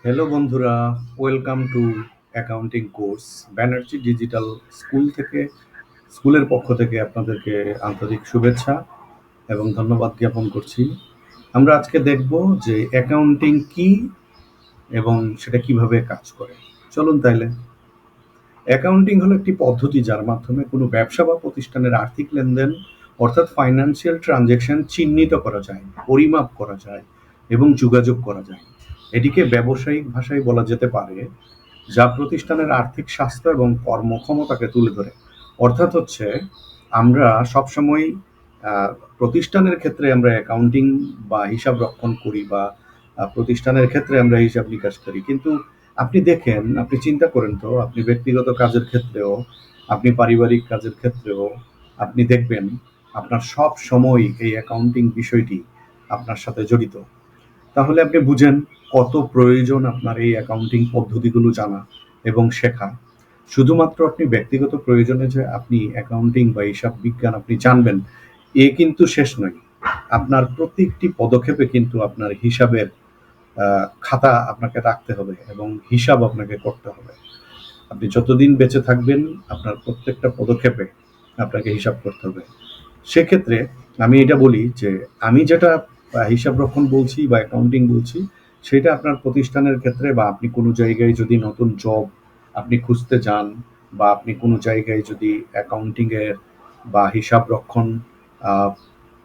Hello বন্ধুরা, welcome to accounting course Banerjee digital স্কুলের পক্ষ থেকে আপনাদেরকে আন্তরিক শুভেচ্ছা এবং ধন্যবাদ জ্ঞাপন করছি। আমরা আজকে দেখব যে অ্যাকাউন্টিং কি এবং সেটা কিভাবে কাজ করে। চলুন তাইলে। অ্যাকাউন্টিং হলো একটি পদ্ধতি যার মাধ্যমে কোনো ব্যবসা বা প্রতিষ্ঠানের আর্থিক লেনদেন অর্থাৎ ফাইন্যান্সিয়াল ট্রানজ্যাকশন চিহ্নিত করা যায়, পরিমাপ করা যায় এবং যোগাযোগ করা যায়। এটিকে ব্যবসায়িক ভাষায় বলা যেতে পারে যা প্রতিষ্ঠানের আর্থিক স্বাস্থ্য এবং কর্মক্ষমতাকে তুলে ধরে। অর্থাৎ হচ্ছে আমরা সবসময় প্রতিষ্ঠানের ক্ষেত্রে আমরা অ্যাকাউন্টিং বা হিসাব রক্ষণ করি বা প্রতিষ্ঠানের ক্ষেত্রে আমরা হিসাব নিকাশ করি, কিন্তু আপনি দেখেন, আপনি চিন্তা করেন তো, আপনি ব্যক্তিগত কাজের ক্ষেত্রেও, আপনি পারিবারিক কাজের ক্ষেত্রেও আপনি দেখবেন আপনার সব সময় এই অ্যাকাউন্টিং বিষয়টি আপনার সাথে জড়িত। তাহলে আপনি বুঝেন কত প্রয়োজন আপনার এই অ্যাকাউন্টিং পদ্ধতিগুলো জানা এবং শেখা। শুধুমাত্র আপনি ব্যক্তিগত প্রয়োজনে যে আপনি অ্যাকাউন্টিং বা হিসাব বিজ্ঞান আপনি জানবেন, এ কিন্তু শেষ নয়। আপনার প্রত্যেকটি পদক্ষেপে কিন্তু আপনার হিসাবের খাতা আপনাকে রাখতে হবে এবং হিসাব আপনাকে করতে হবে। আপনি যতদিন বেঁচে থাকবেন আপনার প্রত্যেকটা পদক্ষেপে আপনাকে হিসাব করতে হবে। সেক্ষেত্রে আমি এটা বলি যে আমি যেটা হিসাব রক্ষণ বলছি বা অ্যাকাউন্টিং বলছি, সেটা আপনার প্রতিষ্ঠানের ক্ষেত্রে বা আপনি কোনো জায়গায় যদি নতুন জব আপনি খুঁজতে যান বা আপনি কোনো জায়গায় যদি অ্যাকাউন্টিংয়ের বা হিসাব রক্ষণ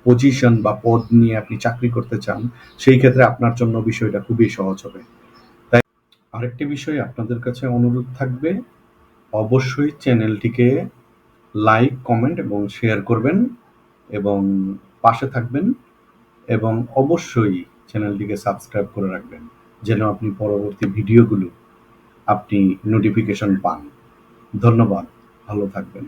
পজিশন বা পদ নিয়ে আপনি চাকরি করতে চান, সেই ক্ষেত্রে আপনার জন্য বিষয়টা খুবই সহজ হবে। তাই আরেকটি বিষয় আপনাদের কাছে অনুরোধ থাকবে, অবশ্যই চ্যানেলটিকে লাইক, কমেন্ট এবং শেয়ার করবেন এবং পাশে থাকবেন এবং অবশ্যই চ্যানেলটিকে সাবস্ক্রাইব করে রাখবেন যেন আপনি পরবর্তী ভিডিওগুলো আপনি নোটিফিকেশন পান। ধন্যবাদ, ভালো থাকবেন।